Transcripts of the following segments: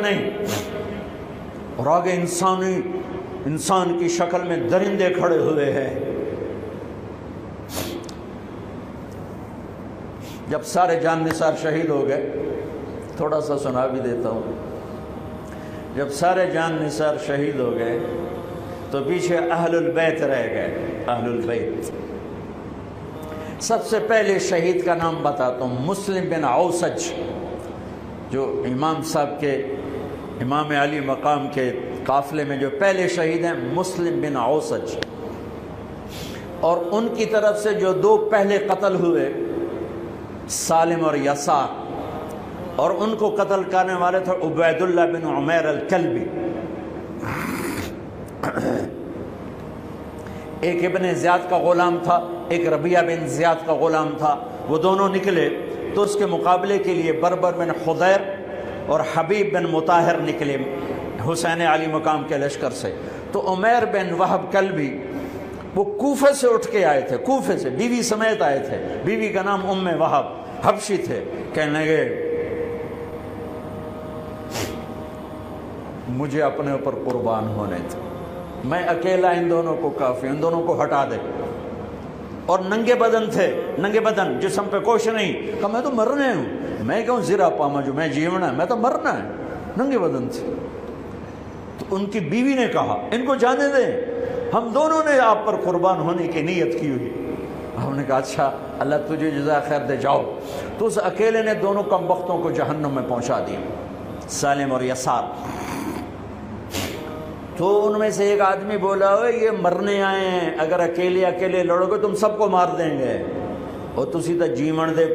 نہیں، اور آگے انسان کی شکل میں درندے کھڑے ہوئے ہیں۔ جب سارے جان نثار شہید ہو گئے، تھوڑا سا سنا بھی دیتا ہوں، جب سارے جان نثار شہید ہو گئے تو پیچھے اہل البیت رہ گئے۔ اہل البیت، سب سے پہلے شہید کا نام بتاتا ہوں، مسلم بن اوسج، جو امام صاحب کے، امام علی مقام کے قافلے میں جو پہلے شہید ہیں، مسلم بن اوسج۔ اور ان کی طرف سے جو دو پہلے قتل ہوئے، سالم اور یسار، اور ان کو قتل کرنے والے تھے عبید اللہ بن عمیر الکلبی۔ ایک ابن زیاد کا غلام تھا، ایک ربیعہ بن زیاد کا غلام تھا۔ وہ دونوں نکلے تو اس کے مقابلے کے لیے بربر بن خضیر اور حبیب بن مطاہر نکلے حسین علی مقام کے لشکر سے۔ تو عمیر بن وہب کلبی وہ کوفہ سے اٹھ کے آئے تھے، کوفہ سے بیوی سمیت آئے تھے، بیوی کا نام ام وہب، حبشی تھے۔ کہنے لگے مجھے اپنے اوپر قربان ہونے تھے، میں اکیلا ان دونوں کو کافی، ان دونوں کو ہٹا دے۔ اور ننگے بدن تھے، ننگے بدن، جسم پہ کچھ نہیں۔ کہا میں تو مرنے ہوں، میں کیوں زیرہ پاما جو میں جیونا ہے، میں تو مرنا ہے، ننگے بدن تھے۔ تو ان کی بیوی نے کہا ان کو جانے دیں، ہم دونوں نے آپ پر قربان ہونے کی نیت کی ہوئی۔ ہم نے کہا اچھا اللہ تجھے جزائے خیر دے، جاؤ۔ تو اس اکیلے نے دونوں کم بختوں کو جہنم میں پہنچا دیا، سالم اور یسار۔ تو ان میں سے ایک آدمی بولا ہوئے یہ مرنے آئے ہیں، اگر اکیلے لڑو گے تم سب کو مار دیں گے، اور تسی تو جیون دے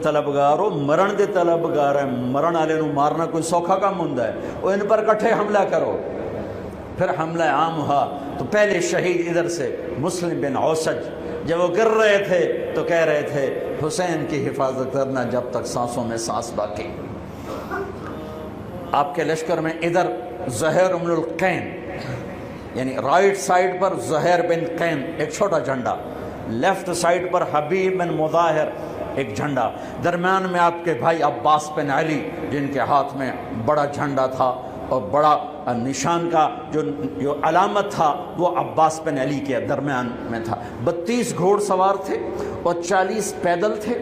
طلبگار ہو، مرن دے طلبگار ہیں، مرن والے نو مارنا کوئی سوکھا کام ہوندا ہے، اور ان پر کٹھے حملہ کرو۔ پھر حملہ عام ہوا تو پہلے شہید ادھر سے مسلم بن اوسج، جب وہ گر رہے تھے تو کہہ رہے تھے حسین کی حفاظت کرنا جب تک سانسوں میں سانس باقی۔ آپ کے لشکر میں ادھر زہیر بن القین، یعنی رائٹ سائڈ پر زہیر بن قین ایک چھوٹا جھنڈا، لیفٹ سائڈ پر حبیب بن مظاہر ایک جھنڈا، درمیان میں آپ کے بھائی عباس بن علی جن کے ہاتھ میں بڑا جھنڈا تھا، اور بڑا نشان کا جو علامت تھا وہ عباس بن علی کے درمیان میں تھا۔ 32 گھوڑ سوار تھے اور 40 پیدل تھے۔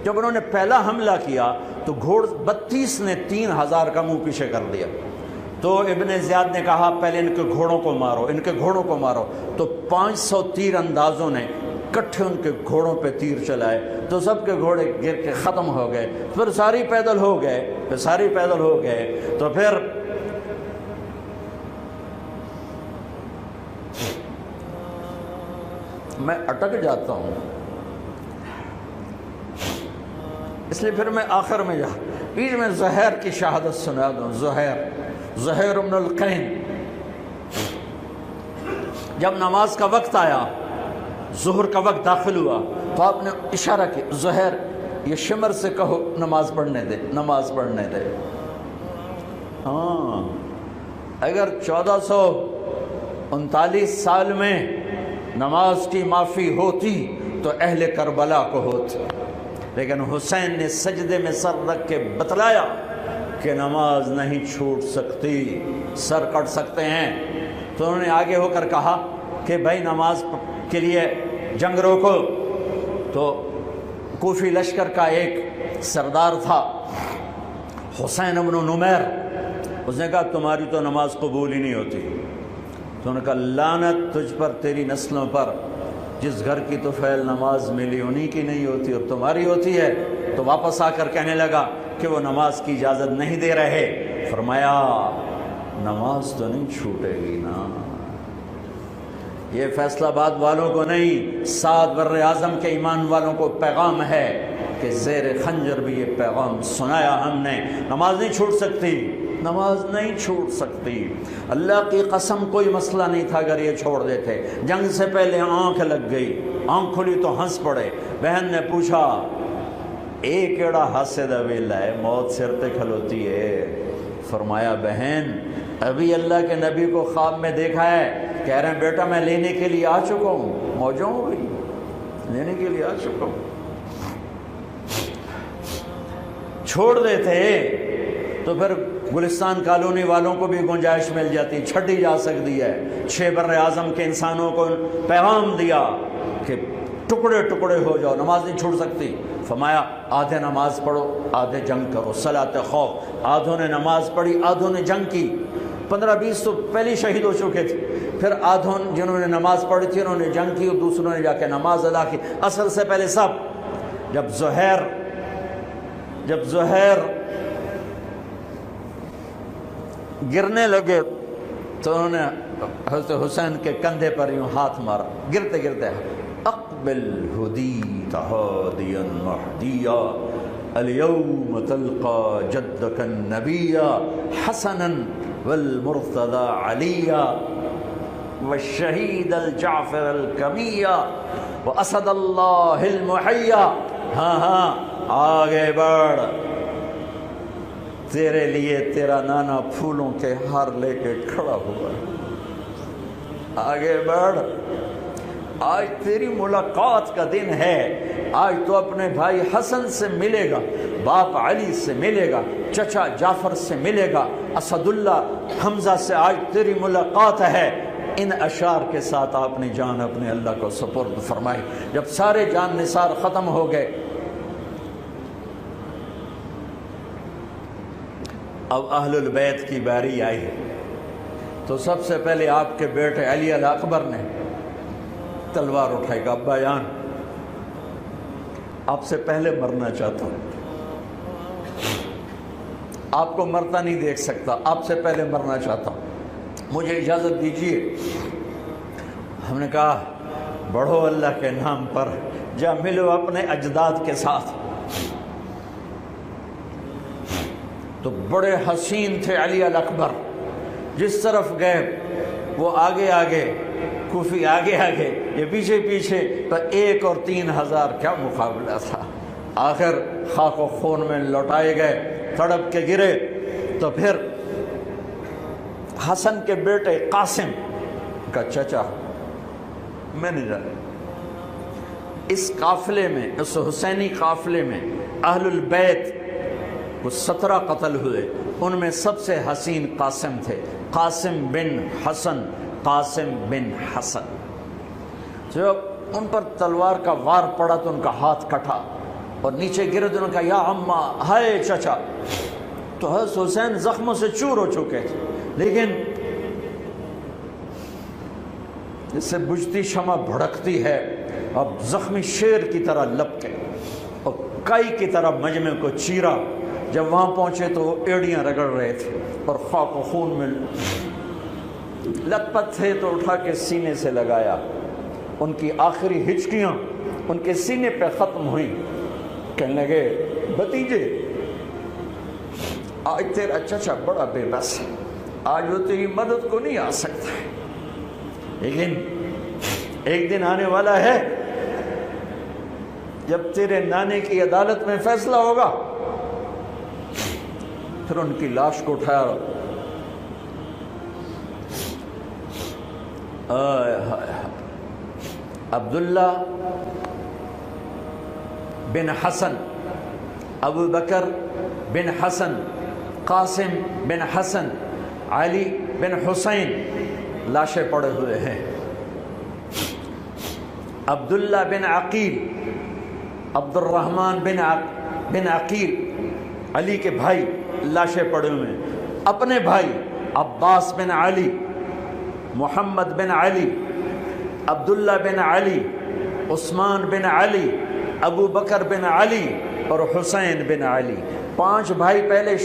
جب انہوں نے پہلا حملہ کیا تو گھوڑ 32 نے 3000 کا منہ پیچھے کر دیا۔ تو ابن زیاد نے کہا پہلے ان کے گھوڑوں کو مارو، ان کے گھوڑوں کو مارو۔ تو 500 تیر اندازوں نے کٹھے ان کے گھوڑوں پہ تیر چلائے تو سب کے گھوڑے گر کے ختم ہو گئے۔ پھر ساری پیدل ہو گئے، تو پھر میں اٹک جاتا ہوں، اس لیے پھر میں آخر میں بیچ میں زہیر کی شہادت سنا دوں۔ زہیر بن القین، جب نماز کا وقت آیا، ظہر کا وقت داخل ہوا تو آپ نے اشارہ کیا زہیر یہ شمر سے کہو نماز پڑھنے دے۔ ہاں، اگر 1439 سال میں نماز کی معافی ہوتی تو اہل کربلا کو ہوتی، لیکن حسین نے سجدے میں سر رکھ کے بتلایا کہ نماز نہیں چھوٹ سکتی، سر کٹ سکتے ہیں۔ تو انہوں نے آگے ہو کر کہا کہ بھائی نماز کے لیے جنگ روکو۔ تو کوفی لشکر کا ایک سردار تھا حسین بن نمیر، اس نے کہا تمہاری تو نماز قبول ہی نہیں ہوتی۔ تو انہوں نے کہا لعنت تجھ پر، تیری نسلوں پر، جس گھر کی تو فعل نماز ملی انہی کی نہیں ہوتی اور تمہاری ہوتی ہے۔ تو واپس آ کر کہنے لگا کہ وہ نماز کی اجازت نہیں دے رہے۔ فرمایا نماز تو نہیں چھوٹے گی نا، یہ فیصل آباد والوں کو نہیں، 7 بر اعظم کے ایمان والوں کو پیغام ہے کہ زیر خنجر بھی یہ پیغام سنایا ہم نے، نماز نہیں چھوٹ سکتی، نماز نہیں چھوٹ سکتی۔ اللہ کی قسم کوئی مسئلہ نہیں تھا اگر یہ چھوڑ دیتے۔ جنگ سے پہلے آنکھ لگ گئی، آنکھ کھلی تو ہنس پڑے۔ بہن نے پوچھا ایک ایڑا ہاسے دا ویلا ہے، موت سر تے کھلوتی ہے۔ فرمایا بہن ابھی اللہ کے نبی کو خواب میں دیکھا ہے، کہہ رہے ہیں بیٹا میں لینے کے لیے آ چکا ہوں، موجوں ہو گئی، لینے کے لیے آ چکا ہوں۔ چھوڑ دیتے تو پھر گلستان کالونی والوں کو بھی گنجائش مل جاتی، چھٹی جا سکتی ہے۔ 6 بر اعظم کے انسانوں کو پیغام دیا کہ ٹکڑے ٹکڑے ہو جاؤ، نماز نہیں چھوڑ سکتی۔ فرمایا آدھے نماز پڑھو آدھے جنگ کرو، صلاۃ خوف۔ آدھوں نے نماز پڑھی آدھوں نے جنگ کی، 15-20 تو پہلے شہید ہو چکے تھے، پھر آدھوں جنہوں نے نماز پڑھی تھی انہوں نے جنگ کی اور دوسروں نے جا کے نماز ادا کی۔ عصر سے پہلے سب جب زہیر گرنے لگے تو انہوں نے حضرت حسین کے کندھے پر یوں ہاتھ مارا، گرتے گرتے اقبل ہدیت ہادیا مہدیا اليوم تلقى جدك النبي حسنا والمرتضى عليا والشهيد الجعفر الكمية واسد اللہ المحیا۔ ہاں آگے بڑھ، تیرے لیے تیرا نانا پھولوں کے ہار لے کے کھڑا ہوا، آگے بڑھ، آج تیری ملاقات کا دن ہے۔ آج تو اپنے بھائی حسن سے ملے گا، باپ علی سے ملے گا، چچا جعفر سے ملے گا، اسد اللہ حمزہ سے آج تیری ملاقات ہے۔ ان اشعار کے ساتھ آپ نے جان اپنے اللہ کو سپرد فرمائی۔ جب سارے جان نثار ختم ہو گئے، اب اہل البیت کی باری آئی تو سب سے پہلے آپ کے بیٹے علی الاکبر نے تلوار اٹھائی کہ ابا جان آپ سے پہلے مرنا چاہتا ہوں، آپ کو مرتا نہیں دیکھ سکتا، آپ سے پہلے مرنا چاہتا ہوں، مجھے اجازت دیجیے۔ ہم نے کہا بڑھو اللہ کے نام پر، جا ملو اپنے اجداد کے ساتھ۔ تو بڑے حسین تھے علی الاکبر، جس طرف گئے وہ آگے آگے، کوفی آگے آگے، یہ پیچھے پیچھے، تو 1 اور 3000 کیا مقابلہ تھا۔ آخر خاک و خون میں لوٹائے گئے، تڑپ کے گرے۔ تو پھر حسن کے بیٹے قاسم کا چچا، میں نہیں جانا، اس قافلے میں، اس حسینی قافلے میں اہل البیت وہ 17 قتل ہوئے، ان میں سب سے حسین قاسم تھے، قاسم بن حسن، قاسم بن حسن۔ جب ان پر تلوار کا وار پڑا تو ان کا ہاتھ کٹا اور نیچے گرے تو انہوں نے کہا یا اماں، ہائے چچا۔ تو حضرت حسین زخموں سے چور ہو چکے تھے، لیکن جس سے بجھتی شمع بھڑکتی ہے، اب زخمی شیر کی طرح لپکے اور کائی کی طرح مجمع کو چیرا۔ جب وہاں پہنچے تو وہ ایڑیاں رگڑ رہے تھے اور خاک و خون میں لت پت تھے، تو اٹھا کے سینے سے لگایا۔ ان کی آخری ہچکیاں ان کے سینے پہ ختم ہوئیں۔ کہنے لگے بھتیجے، آج تیرا چچا بڑا بے بس ہے، آج وہ تیری مدد کو نہیں آ سکتا ہے، لیکن ایک دن آنے والا ہے جب تیرے نانے کی عدالت میں فیصلہ ہوگا۔ پھر ان کی لاش کو اٹھایا، عبداللہ بن حسن، ابو بکر بن حسن، قاسم بن حسن، علی بن حسین لاشیں پڑے ہوئے ہیں۔ عبداللہ بن عقیل، عبد الرحمن بن عقیل، علی کے بھائی لاشیں پڑے ہوئے ہیں۔ اپنے بھائی عباس بن علی، محمد بن علی، عبداللہ بن علی، عثمان بن علی، ابو بکر بن علی اور حسین بن علی، 5 بھائی پہلے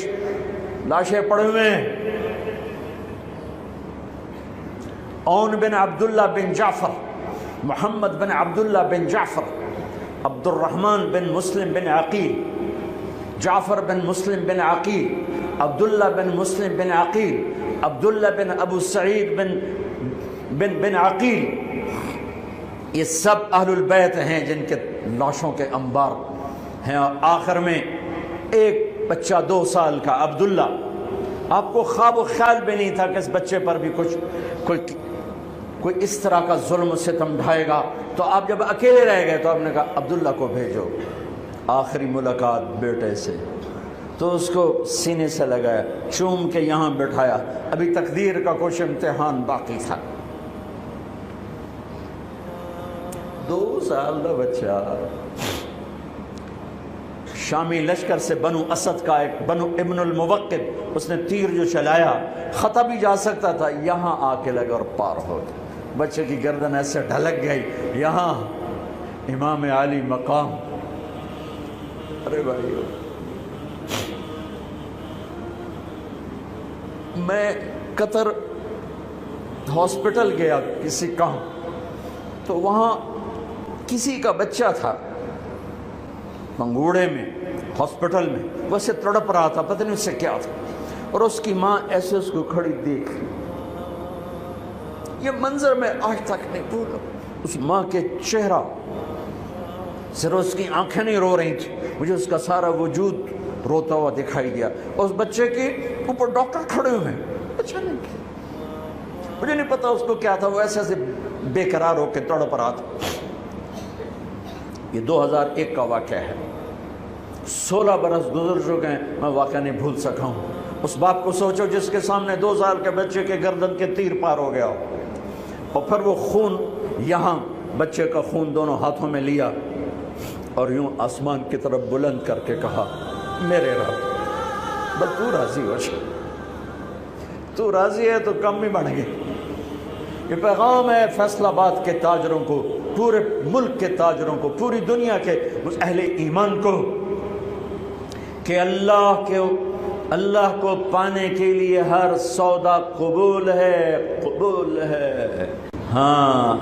لاشیں پڑے ہوئے ہیں۔ اون بن عبداللہ بن جعفر، محمد بن عبداللہ بن جعفر، عبد الرحمن بن مسلم بن عقیل، جعفر بن مسلم بن عقیل، عبداللہ بن مسلم بن عقیل، عبداللہ بن ابو سعید بن عقیل، یہ سب اہل البیت ہیں جن کے لاشوں کے انبار ہیں۔ اور آخر میں ایک بچہ 2 سال کا عبداللہ، آپ کو خواب و خیال بھی نہیں تھا کہ اس بچے پر بھی کوئی اس طرح کا ظلم و ستم ڈھائے گا، تو آپ جب اکیلے رہ گئے تو آپ نے کہا عبداللہ کو بھیجو۔ آخری ملاقات بیٹے سے، تو اس کو سینے سے لگایا، چوم کے یہاں بٹھایا، ابھی تقدیر کا کچھ امتحان باقی تھا۔ 2 سال کا بچہ، شامی لشکر سے بنو اسد کا ایک بنو ابن الموقد، اس نے تیر جو چلایا خطا بھی جا سکتا تھا، یہاں آ کے لگا اور پار ہو گیا۔ بچے کی گردن ایسے ڈھلک گئی، یہاں امام علی مقام۔ ارے بھائیو، میں قطر ہاسپٹل گیا کسی کام، تو وہاں کسی کا بچہ تھا منگوڑے میں ہاسپٹل میں، وہ اسے تڑپ رہا تھا، پتہ نہیں اس سے کیا تھا، اور اس کی ماں ایسے اس کو کھڑی دیکھ۔ یہ منظر میں آج تک نہیں بھولا، اس ماں کے چہرہ، صرف اس کی آنکھیں نہیں رو رہی تھی، مجھے اس کا سارا وجود روتا ہوا دکھائی دیا۔ اس بچے کے اوپر ڈاکٹر کھڑے ہوئے ہیں، اچھا نہیں کیا، مجھے نہیں پتا اس کو کیا تھا، وہ ایسے ایسے بے قرار ہو کے تڑپ رہا تھا۔ یہ 2001 کا واقعہ ہے، 16 برس گزر چکے ہیں، میں واقعہ نہیں بھول سکا ہوں۔ اس باپ کو سوچو جس کے سامنے 2 سال کے بچے کے گردن کے تیر پار ہو گیا ہو، اور پھر وہ خون، یہاں بچے کا خون دونوں ہاتھوں میں لیا اور یوں آسمان کی طرف بلند کر کے کہا، میرے رب، بس تو راضی ہو جا، تو راضی ہے تو کم ہی بڑھ گئے۔ یہ پیغام ہے فیصل آباد کے تاجروں کو، پورے ملک کے تاجروں کو، پوری دنیا کے اہل ایمان کو، کہ اللہ کو پانے کے لیے ہر سودا قبول ہے، قبول ہے۔ ہاں،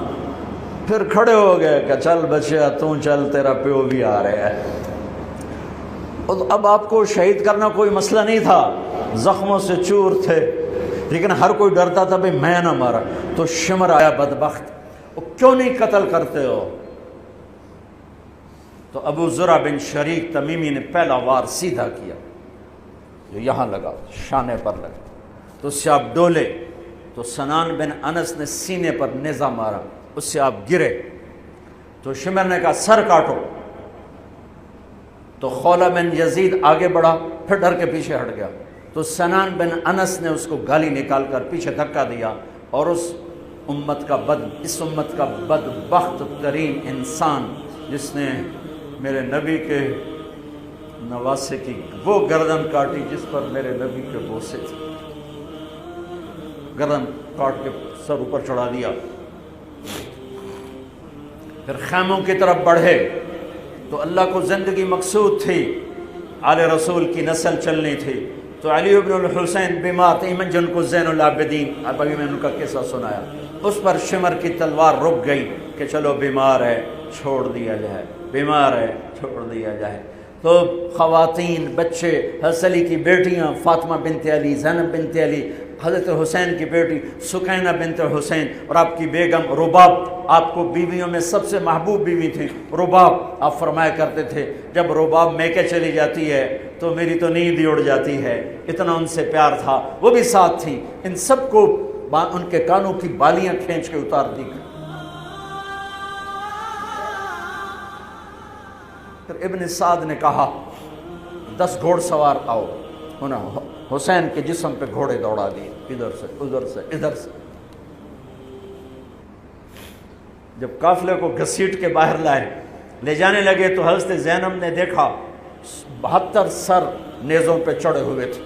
پھر کھڑے ہو گئے کہ چل بچہ تو چل، تیرا پیو بھی آ رہا ہے۔ اب آپ کو شہید کرنا کوئی مسئلہ نہیں تھا، زخموں سے چور تھے، لیکن ہر کوئی ڈرتا تھا بھئی میں نہ مارا۔ تو شمر آیا بدبخت، کیوں نہیں قتل کرتے ہو؟ تو ابو زرع بن شریک تمیمی نے پہلا وار سیدھا کیا، جو یہاں لگا، شانے پر لگا، تو اس سے آپ ڈولے، تو سنان بن انس نے سینے پر نیزہ مارا، اس سے آپ گرے، تو شمر نے کہا سر کاٹو، تو خولہ بن یزید آگے بڑھا، پھر ڈر کے پیچھے ہٹ گیا، تو سنان بن انس نے اس کو گالی نکال کر پیچھے دھکا دیا، اور اس امت کا بدبخت ترین انسان جس نے میرے نبی کے نواسے کی وہ گردن کاٹی جس پر میرے نبی کے بوسے تھے، گردن کاٹ کے سر اوپر چڑھا دیا۔ پھر خیموں کی طرف بڑھے، تو اللہ کو زندگی مقصود تھی، آل رسول کی نسل چلنی تھی، تو علی بن الحسین بیمار تھے، جن کو زین العابدین، اب ابھی میں ان کا قصہ سنایا، اس پر شمر کی تلوار رک گئی کہ چلو بیمار ہے چھوڑ دیا جائے، بیمار ہے چھوڑ دیا جائے۔ تو خواتین، بچے، حضرت علی کی بیٹیاں فاطمہ بنت علی، زینب بنت علی، حضرت حسین کی بیٹی سکینہ بنت حسین، اور آپ کی بیگم رباب، آپ کو بیویوں میں سب سے محبوب بیوی تھی رباب۔ آپ فرمایا کرتے تھے جب رباب میکے چلی جاتی ہے تو میری تو نیند ہی اڑ جاتی ہے، اتنا ان سے پیار تھا، وہ بھی ساتھ تھی۔ ان سب کو ان کے کانوں کی بالیاں کھینچ کے اتار دی۔ پھر ابن سعد نے کہا 10 گھوڑ سوار آؤ، انہوں حسین کے جسم پہ گھوڑے دوڑا دیے، ادھر سے ادھر سے ادھر سے۔ جب قافلے کو گھسیٹ کے باہر لائے، لے جانے لگے، تو حضرت زینب نے دیکھا 72 سر نیزوں پہ چڑھے ہوئے تھے،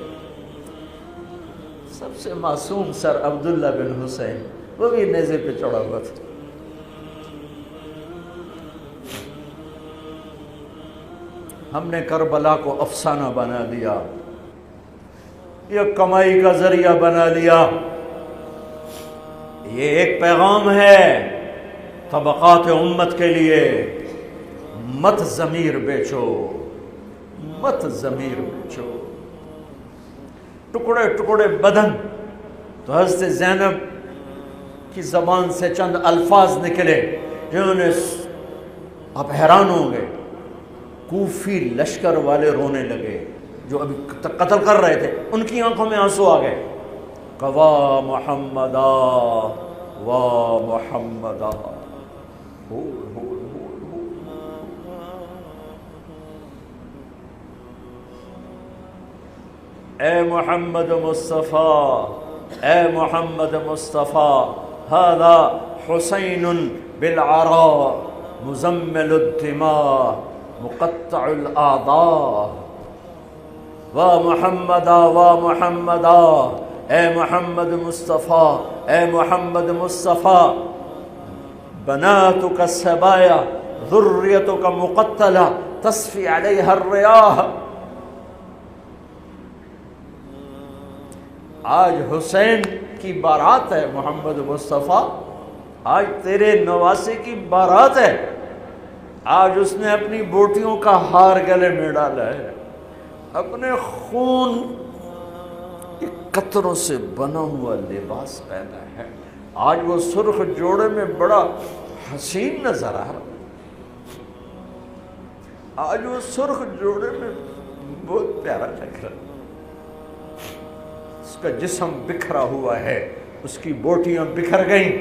سب سے معصوم سر عبداللہ بن حسین، وہ بھی نیزے پہ چڑھا ہوا تھا۔ ہم نے کربلا کو افسانہ بنا دیا، یہ کمائی کا ذریعہ بنا لیا۔ یہ ایک پیغام ہے طبقات امت کے لیے، مت ضمیر بیچو، مت ضمیر بیچو۔ ٹکڑے ٹکڑے بدن، تو حضرت زینب کی زبان سے چند الفاظ نکلے جنہوں نے، آپ حیران ہوں گے، کوفی لشکر والے رونے لگے جو ابھی قتل کر رہے تھے، ان کی آنکھوں میں آنسو آ گئے، وا محمدا وا محمدا۔ اے محمد مصطفیٰ، اے محمد مصطفیٰ، ھذا حسین بالعراء مزمل الدماء مقطع الاعضاء، وا محمدا وا محمدا، اے محمد مصطفیٰ، اے محمد مصطفیٰ، بناتک السبایا ذریتک مقتلہ تصفی علیہا الریاح۔ آج حسین کی بارات ہے محمد مصطفیٰ، آج تیرے نواسے کی بارات ہے، آج اس نے اپنی بوٹیوں کا ہار گلے میں ڈالا ہے، اپنے خون کے قطروں سے بنا ہوا لباس پہنا ہے، آج وہ سرخ جوڑے میں بڑا حسین نظر آ رہا، آج وہ سرخ جوڑے میں بہت پیارا لگ رہا، اس کا جسم بکھرا ہوا ہے، اس کی بوٹیاں بکھر گئیں،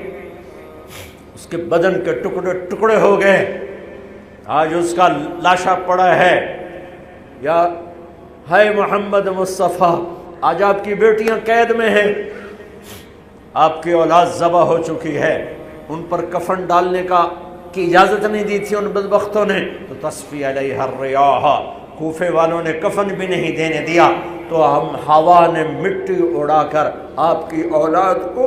اس کے بدن کے ٹکڑے ٹکڑے ہو گئے، آج اس کا لاشا پڑا ہے۔ یا ہے محمد مصطفیٰ، آج آپ کی بیٹیاں قید میں ہیں، آپ کی اولاد ذبح ہو چکی ہے، ان پر کفن ڈالنے کی اجازت نہیں دی تھی ان بدبختوں نے، تو تصفی علیہ الریاح، کوفے والوں نے کفن بھی نہیں دینے دیا، تو ہم ہوا نے مٹی اڑا کر آپ کی اولاد کو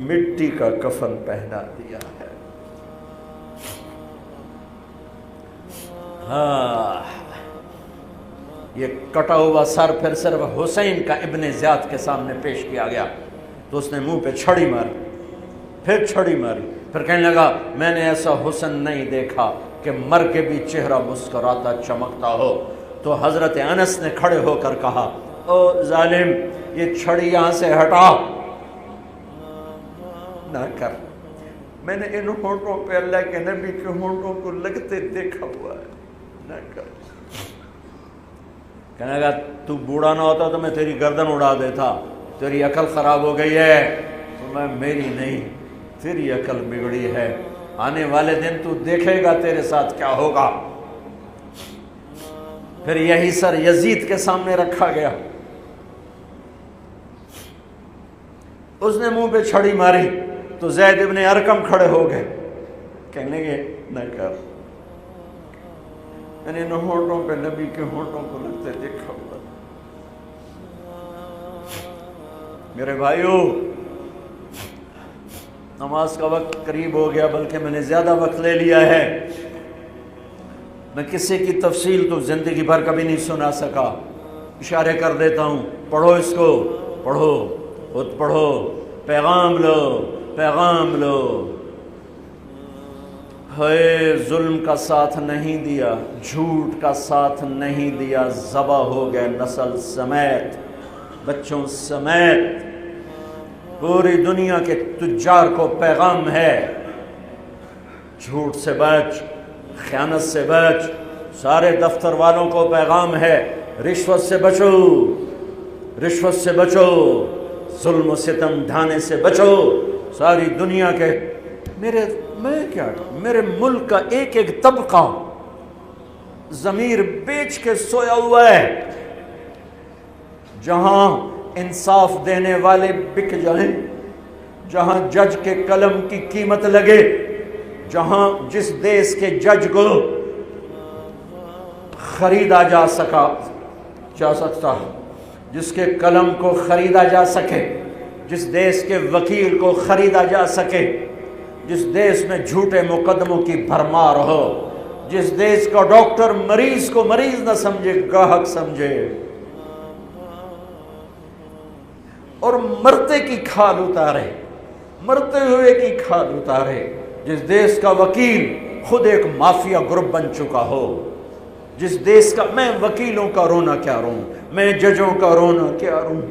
مٹی کا کفن پہنا دیا ہے۔ ہاں، یہ کٹا ہوا سر پھر صرف حسین کا ابن زیاد کے سامنے پیش کیا گیا، تو اس نے منہ پہ چھڑی ماری، پھر چھڑی ماری، پھر کہنے لگا میں نے ایسا حسن نہیں دیکھا کہ مر کے بھی چہرہ مسکراتا چمکتا ہو۔ تو حضرت انس نے کھڑے ہو کر کہا او ظالم، یہ چھڑی یہاں سے ہٹا، نہ کر، میں نے ان ہونٹوں پہ اللہ کے نبی کے ہونٹوں کو لگتے دیکھا ہوا ہے، نہ کر۔ کہنے لگا تو بوڑھا نہ ہوتا تو میں تیری گردن اڑا دیتا، تیری عقل خراب ہو گئی ہے، تو میں میری نہیں، تیری عقل بگڑی ہے، آنے والے دن تو دیکھے گا تیرے ساتھ کیا ہوگا۔ پھر یہی سر یزید کے سامنے رکھا گیا، اس نے منہ پہ چھڑی ماری تو زید ابن ارقم کھڑے ہو گئے، کہنے لگے نہ کر، میں نے ان ہونٹوں پہ نبی کے ہونٹوں کو لگتے دیکھا ہوا۔ میرے بھائیو، نماز کا وقت قریب ہو گیا، بلکہ میں نے زیادہ وقت لے لیا ہے، میں کسی کی تفصیل تو زندگی بھر کبھی نہیں سنا سکا، اشارے کر دیتا ہوں، پڑھو اس کو، پڑھو، خود پڑھو، پیغام لو، پیغام لو۔ ہے ظلم کا ساتھ نہیں دیا، جھوٹ کا ساتھ نہیں دیا، ذبح ہو گئے نسل سمیت، بچوں سمیت، پوری دنیا کے تجار کو پیغام ہے، جھوٹ سے بچ، خیانت سے بچ، سارے دفتر والوں کو پیغام ہے، رشوت سے بچو، رشوت سے بچو، ظلم و ستم ڈھانے سے بچو، ساری دنیا کے میرے ملک کا ایک ایک طبقہ ضمیر بیچ کے سویا ہوا ہے، جہاں انصاف دینے والے بک جائیں، جہاں جج کے قلم کی قیمت لگے، جہاں جس دیش کے جج کو خریدا جا سکتا، جس کے قلم کو خریدا جا سکے، جس دیش کے وکیل کو خریدا جا سکے، جس دیش میں جھوٹے مقدموں کی بھرمار ہو، جس دیش کا ڈاکٹر مریض کو مریض نہ سمجھے، گاہک سمجھے، اور مرتے کی کھال اتارے، مرتے ہوئے کی کھال اتارے، جس دیش کا وکیل خود ایک مافیا گروپ بن چکا ہو، جس دیش کا، میں وکیلوں کا رونا کیا روں، میں ججوں کا رونا کیا روں،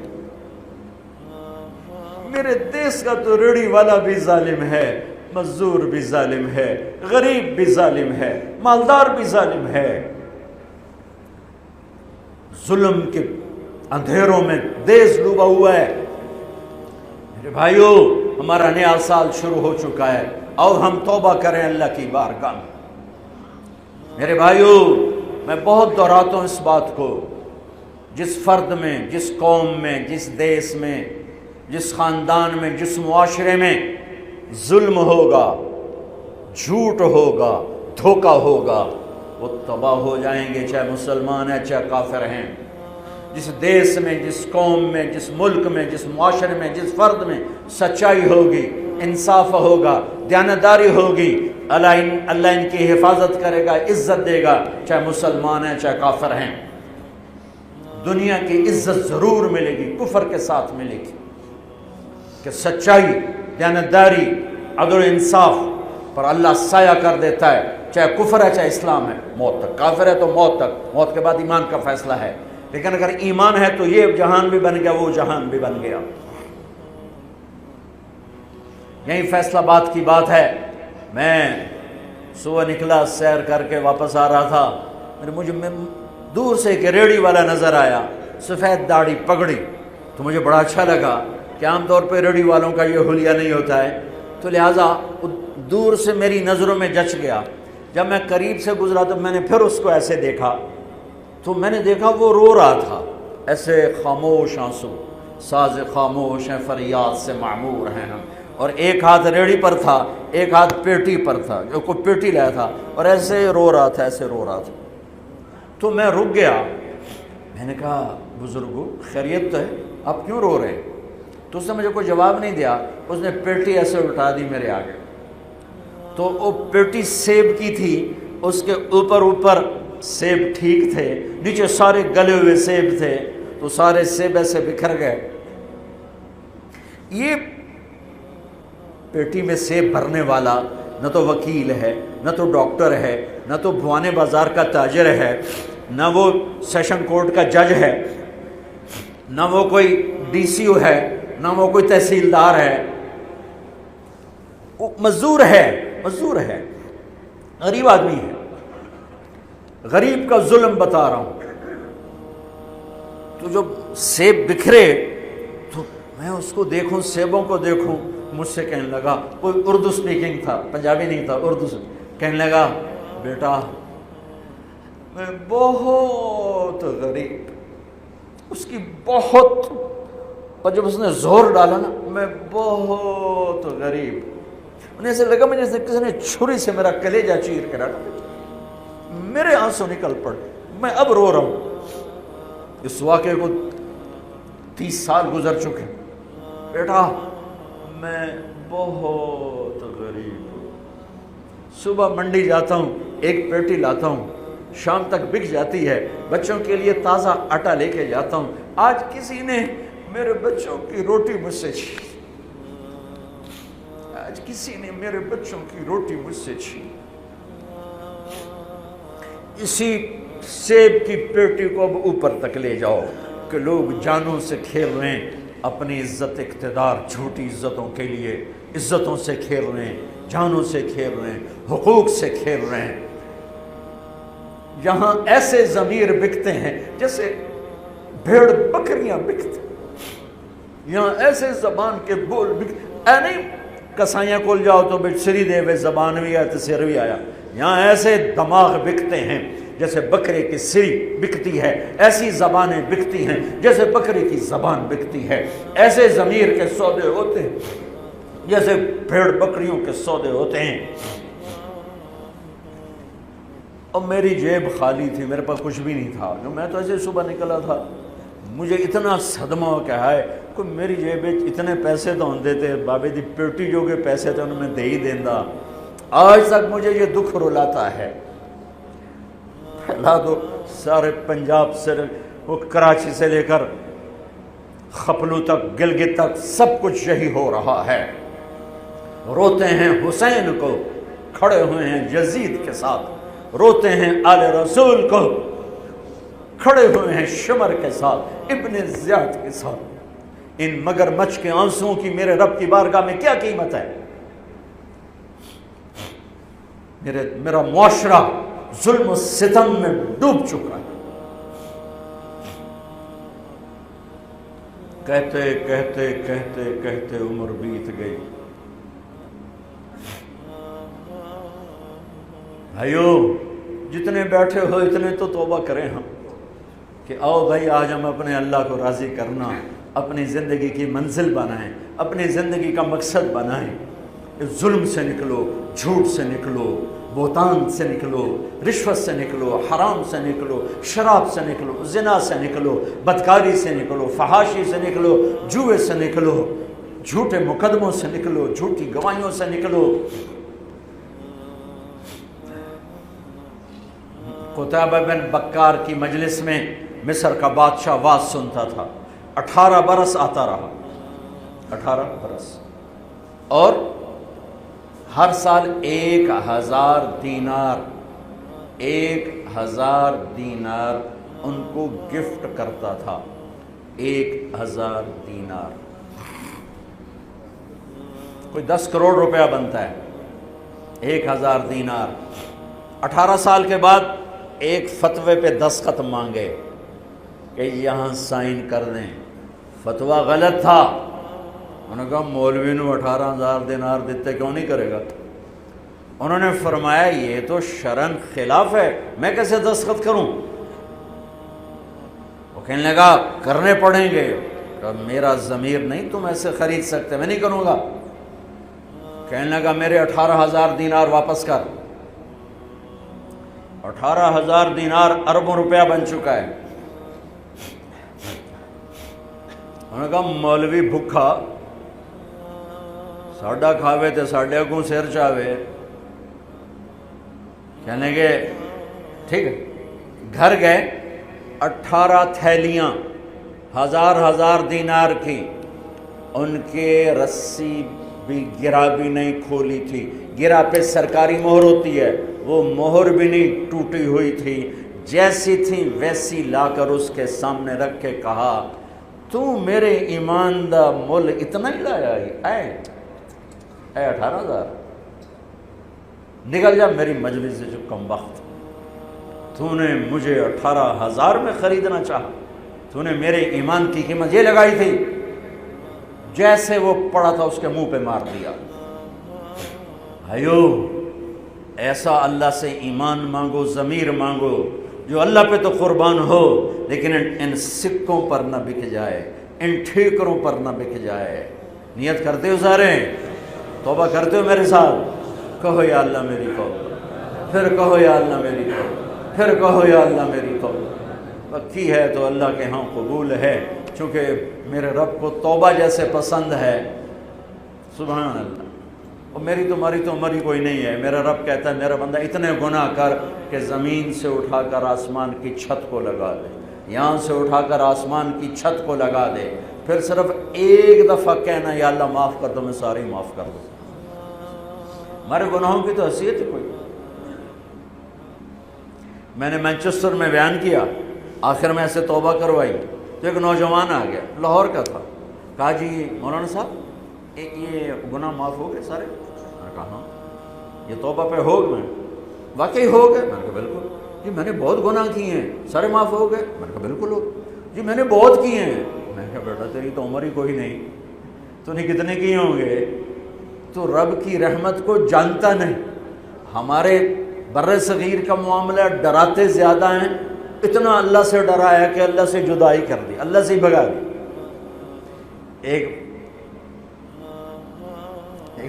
میرے دیش کا تو ریڑھی والا بھی ظالم ہے، مزدور بھی ظالم ہے، غریب بھی ظالم ہے، مالدار بھی ظالم ہے، ظلم کے اندھیروں میں دیش ڈوبا ہوا ہے۔ میرے بھائیو، ہمارا نیا سال شروع ہو چکا ہے، اور ہم توبہ کریں اللہ کی بارگاہ میں۔ میرے بھائیو، میں بہت دہراتا ہوں اس بات کو، جس فرد میں، جس قوم میں، جس دیس میں، جس خاندان میں، جس معاشرے میں ظلم ہوگا، جھوٹ ہوگا، دھوکہ ہوگا، وہ تباہ ہو جائیں گے، چاہے مسلمان ہیں چاہے کافر ہیں۔ جس دیس میں، جس قوم میں، جس ملک میں، جس معاشرے میں، جس فرد میں سچائی ہوگی، انصاف ہوگا، دیانتداری ہوگی، اللہ ان کی حفاظت کرے گا، عزت دے گا، چاہے مسلمان ہیں چاہے کافر ہیں۔ دنیا کی عزت ضرور ملے گی، کفر کے ساتھ ملے گی، کہ سچائی، دیانتداری، عدل و انصاف پر اللہ سایہ کر دیتا ہے، چاہے کفر ہے چاہے اسلام ہے، موت تک۔ کافر ہے تو موت تک، موت کے بعد ایمان کا فیصلہ ہے، لیکن اگر ایمان ہے تو یہ جہان بھی بن گیا، وہ جہان بھی بن گیا۔ یہی فیصلہ بات کی بات ہے۔ میں صبح نکلا، سیر کر کے واپس آ رہا تھا، مجھے دور سے ایک ریڑھی والا نظر آیا، سفید داڑھی، پگڑی، تو مجھے بڑا اچھا لگا کہ عام طور پہ ریڑھی والوں کا یہ حلیہ نہیں ہوتا ہے، تو لہٰذا دور سے میری نظروں میں جچ گیا۔ جب میں قریب سے گزرا تو میں نے پھر اس کو ایسے دیکھا، تو میں نے دیکھا وہ رو رہا تھا، ایسے خاموش آنسو، ساز خاموش ہیں فریاد سے معمور ہیں ہم، اور ایک ہاتھ ریڑھی پر تھا، ایک ہاتھ پیٹی پر تھا، جو کوئی پیٹی لایا تھا، اور ایسے رو رہا تھا، ایسے رو رہا تھا۔ تو میں رک گیا، میں نے کہا بزرگو خیریت تو ہے، آپ کیوں رو رہے ہیں؟ تو اس نے مجھے کوئی جواب نہیں دیا، اس نے پیٹی ایسے اٹھا دی میرے آگے، تو وہ پیٹی سیب کی تھی، اس کے اوپر سیب ٹھیک تھے، نیچے سارے گلے ہوئے سیب تھے، تو سارے سیب ایسے بکھر گئے۔ یہ پیٹی میں سیب بھرنے والا نہ تو وکیل ہے، نہ تو ڈاکٹر ہے، نہ تو بھوانے بازار کا تاجر ہے، نہ وہ سیشن کورٹ کا جج ہے، نہ وہ کوئی ڈی سی او ہے، نہ وہ کوئی تحصیلدار ہے، وہ مزدور ہے، غریب آدمی ہے۔ غریب کا ظلم بتا رہا ہوں۔ تو جب سیب بکھرے تو میں اس کو دیکھوں، سیبوں کو دیکھوں، مجھ سے کہنے لگا، کوئی اردو سپیکنگ تھا، پنجابی نہیں تھا، اردو سے کہنے لگا، بیٹا میں بہت غریب، اس کی بہت، اور جب اس نے زور ڈالا نا، میں بہت غریب، انہیں ایسے لگا مجھے جیسے کسی نے چھری سے میرا کلیجہ چیر کے ڈالا، میرے آنسو نکل پڑے، میں اب رو رہا ہوں۔ اس واقعے کو 30 سال گزر چکے۔ بیٹا میں بہت غریب ہوں، صبح منڈی جاتا ہوں، ایک پیٹی لاتا ہوں، شام تک بک جاتی ہے، بچوں کے لیے تازہ آٹا لے کے جاتا ہوں، آج کسی نے میرے بچوں کی روٹی مجھ سے چھین، آج کسی نے میرے بچوں کی روٹی مجھ سے چھین۔ اسی سیب کی پیٹی کو اب اوپر تک لے جاؤ کہ لوگ جانوں سے کھیل رہے ہیں، اپنی عزت اقتدار، جھوٹی عزتوں کے لیے عزتوں سے کھیل رہے ہیں، جانوں سے کھیل رہے ہیں، حقوق سے کھیل رہے ہیں۔ یہاں ایسے ضمیر بکتے ہیں جیسے بھیڑ بکریاں بکتے، یہاں ایسے زبان کے بول بکتے، اے نہیں کسائیاں کول جاؤ تو بچ سری دے وے زبان بھی آیا تو سر بھی آیا، یہاں ایسے دماغ بکتے ہیں جیسے بکرے کی سری بکتی ہے، ایسی زبانیں بکتی ہیں جیسے بکرے کی زبان بکتی ہے، ایسے ضمیر کے سودے ہوتے ہیں جیسے بھیڑ بکریوں کے سودے ہوتے ہیں۔ اور میری جیب خالی تھی، میرے پاس کچھ بھی نہیں تھا، میں تو ایسے صبح نکلا تھا، مجھے اتنا صدمہ ہو کہ ہائے کوئی میری جیب اتنے پیسے تو ہوں دیتے، بابے دی پیٹی جو کے پیسے تھے انہوں میں دے ہی دیندہ۔ آج تک مجھے یہ دکھ رلاتا ہے۔ پھیلا دو سارے پنجاب سے، وہ کراچی سے لے کر خپلو تک، گلگت تک، سب کچھ یہی ہو رہا ہے۔ روتے ہیں حسین کو، کھڑے ہوئے ہیں یزید کے ساتھ، روتے ہیں آل رسول کو، کھڑے ہوئے ہیں شمر کے ساتھ، ابن زیاد کے ساتھ۔ ان مگرمچھ کے آنسوؤں کی میرے رب کی بارگاہ میں کیا قیمت ہے؟ میرا معاشرہ ظلم و ستم میں ڈوب چکا ہے۔ کہتے کہتے کہتے کہتے عمر بیت گئی۔ بھائیو جتنے بیٹھے ہو اتنے تو توبہ کریں ہم۔ کہ آؤ بھائی آج ہم اپنے اللہ کو راضی کرنا اپنی زندگی کی منزل بنائیں، اپنی زندگی کا مقصد بنائیں۔ ظلم سے نکلو، جھوٹ سے نکلو، بہتان سے نکلو، رشوت سے نکلو، حرام سے نکلو، شراب سے نکلو، زنا سے نکلو، بدکاری سے نکلو، فحاشی سے نکلو، جوئے سے نکلو، جھوٹے مقدموں سے نکلو، جھوٹی گواہیوں سے نکلو۔ قتیبہ بن بکار کی مجلس میں مصر کا بادشاہ واز سنتا تھا، 18 برس آتا رہا، 18 برس، اور ہر سال 1000 دینار 1000 دینار ان کو گفٹ کرتا تھا، 1000 دینار، کوئی 10 کروڑ روپیہ بنتا ہے 1000 دینار۔ 18 سال کے بعد ایک فتوے پہ دستخط مانگے کہ یہاں سائن کر دیں، فتویٰ غلط تھا۔ انہوں نے کہا مولوی نے 18,000 دینار دیتے کیوں نہیں کرے گا؟ انہوں نے فرمایا یہ تو شرعاً خلاف ہے، میں کیسے دستخط کروں؟ وہ کہنے لگا کرنے پڑیں گے۔ کہا میرا ضمیر نہیں تم ایسے خرید سکتے، میں نہیں کروں گا۔ کہنے لگا میرے 18,000 دینار واپس کر۔ 18,000 دینار اربوں روپیہ بن چکا ہے۔ انہوں نے کہا مولوی بھکھا ساڈا کھاوے تے ساڈے اگوں سر چاوے۔ کہنے کے ٹھیک ہے، گھر گئے، 18 تھیلیاں 1000 دینار کی، ان کے رسی بھی گرا بھی نہیں کھولی تھی، گرا پہ سرکاری مہر ہوتی ہے، وہ مہر بھی نہیں ٹوٹی ہوئی تھی، جیسی تھی ویسی لا کر اس کے سامنے رکھ کے کہا تو میرے ایمان دا مل اتنا ہی لایا اے 18,000، نکل جا میری مجلس سے جو کم وقت، تو نے مجھے 18,000 میں خریدنا چاہا، تو نے میرے ایمان کی قیمت یہ لگائی تھی۔ جیسے وہ پڑا تھا اس کے منہ پہ مار دیا۔ بھائیو ایسا اللہ سے ایمان مانگو، ضمیر مانگو جو اللہ پہ تو قربان ہو، لیکن ان سکوں پر نہ بک جائے، ان ٹھیکروں پر نہ بک جائے۔ نیت کرتے ہو سارے؟ توبہ کرتے ہو میرے ساتھ؟ کہو یا اللہ میری توبہ، پھر کہو یا اللہ میری توبہ، پھر کہو یا اللہ میری توبہ۔ کی ہے تو اللہ کے ہاں قبول ہے، چونکہ میرے رب کو توبہ جیسے پسند ہے۔ سبحان اللہ۔ اور میری تمہاری تو عمر ہی کوئی نہیں ہے۔ میرا رب کہتا ہے میرا بندہ اتنے گناہ کر کہ زمین سے اٹھا کر آسمان کی چھت کو لگا دے، یہاں سے اٹھا کر آسمان کی چھت کو لگا دے، پھر صرف ایک دفعہ کہنا یا اللہ معاف کر دو، میں سارے معاف کر دوں۔ ہمارے گناہوں کی تو حیثیت ہے کوئی۔ میں نے مانچسٹر میں بیان کیا، آخر میں ایسے توبہ کروائی تو ایک نوجوان آ گیا، لاہور کا تھا، کہا جی مولانا صاحب یہ گناہ معاف ہو گئے سارے؟ میں نے کہا ہاں۔ یہ توبہ پہ ہو گئے؟ واقعی ہو گئے؟ میں نے کہا بالکل۔ جی میں نے بہت گناہ کیے ہیں، سارے معاف ہو گئے؟ میں نے کہا بالکل ہو۔ جی میں نے بہت کیے ہیں۔ میں نے کہا بیٹا تیری تو عمر ہی کوئی نہیں، تو نے کتنے کیے ہوں گے؟ تو رب کی رحمت کو جانتا نہیں۔ ہمارے بر صغیر کا معاملہ ڈراتے زیادہ ہیں، اتنا اللہ سے ڈرایا کہ اللہ سے جدائی کر دی، اللہ سے ہی بھگا دی۔ ایک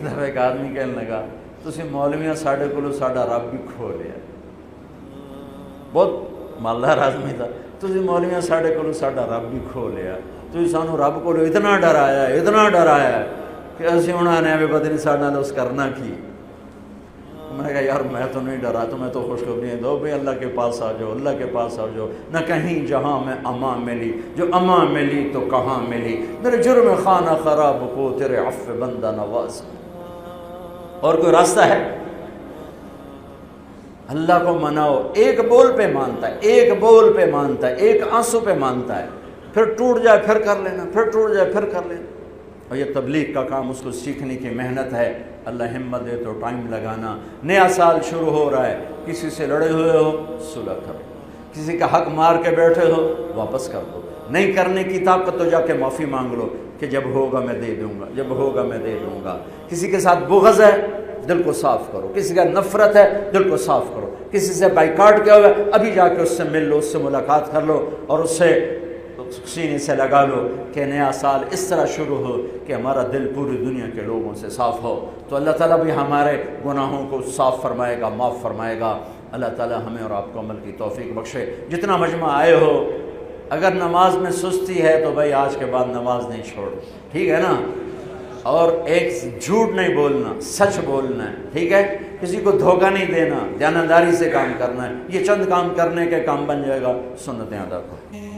دفعہ ایک آدمی کہنے لگا تسی مولویاں ساڈے کولوں ساڈا رب بھی کھو لیا۔ بہت مالدار آدمی تھا۔ تسی مولویاں ساڈے کولوں ساڈا رب بھی کھو لیا، تسی سانو رب کولوں اتنا ڈرایا کہ اسی ہن آنے بھی پتہ نہیں ساڈے نال اس کرنا کی۔ میں نے کہا یار میں تو نہیں ڈرا، تمہیں تو خوشخبری دو بھئی اللہ کے پاس آ جاؤ، اللہ کے پاس آ جاؤ۔ نہ کہیں جہاں میں امان ملی، جو امان ملی تو کہاں ملی، میرے جرم خانہ خراب کو تیرے عفو بندہ نواز۔ اور کوئی راستہ ہے؟ اللہ کو مناؤ، ایک بول پہ مانتا ہے، ایک بول پہ مانتا ہے، ایک آنسو پہ مانتا ہے، پھر ٹوٹ جائے پھر کر لینا، پھر ٹوٹ جائے پھر کر لینا۔ اور یہ تبلیغ کا کام، اس کو سیکھنے کی محنت ہے۔ اللہ ہمت دے تو ٹائم لگانا۔ نیا سال شروع ہو رہا ہے، کسی سے لڑے ہوئے ہو صلح کرو، کسی کا حق مار کے بیٹھے ہو واپس کر دو، نہیں کرنے کی طاقت تو جا کے معافی مانگ لو کہ جب ہوگا میں دے دوں گا، جب ہوگا میں دے دوں گا۔ کسی کے ساتھ بغض ہے دل کو صاف کرو، کسی کا نفرت ہے دل کو صاف کرو۔ کسی سے بائیکاٹ کیا ہوا ابھی جا کے اس سے مل لو، اس سے ملاقات کر لو اور اس سے سینے سے لگا لو کہ نیا سال اس طرح شروع ہو کہ ہمارا دل پوری دنیا کے لوگوں سے صاف ہو۔ تو اللہ تعالیٰ بھی ہمارے گناہوں کو صاف فرمائے گا، معاف فرمائے گا۔ اللہ تعالیٰ ہمیں اور آپ کو عمل کی توفیق بخشے۔ جتنا مجمع آئے ہو، اگر نماز میں سستی ہے تو بھائی آج کے بعد نماز نہیں چھوڑ، ٹھیک ہے نا؟ اور ایک جھوٹ نہیں بولنا، سچ بولنا ہے، ٹھیک ہے؟ کسی کو دھوکہ نہیں دینا، دیانتداری سے کام کرنا ہے۔ یہ چند کام کرنے کے کام بن جائے گا، سنتیں ادا کرو۔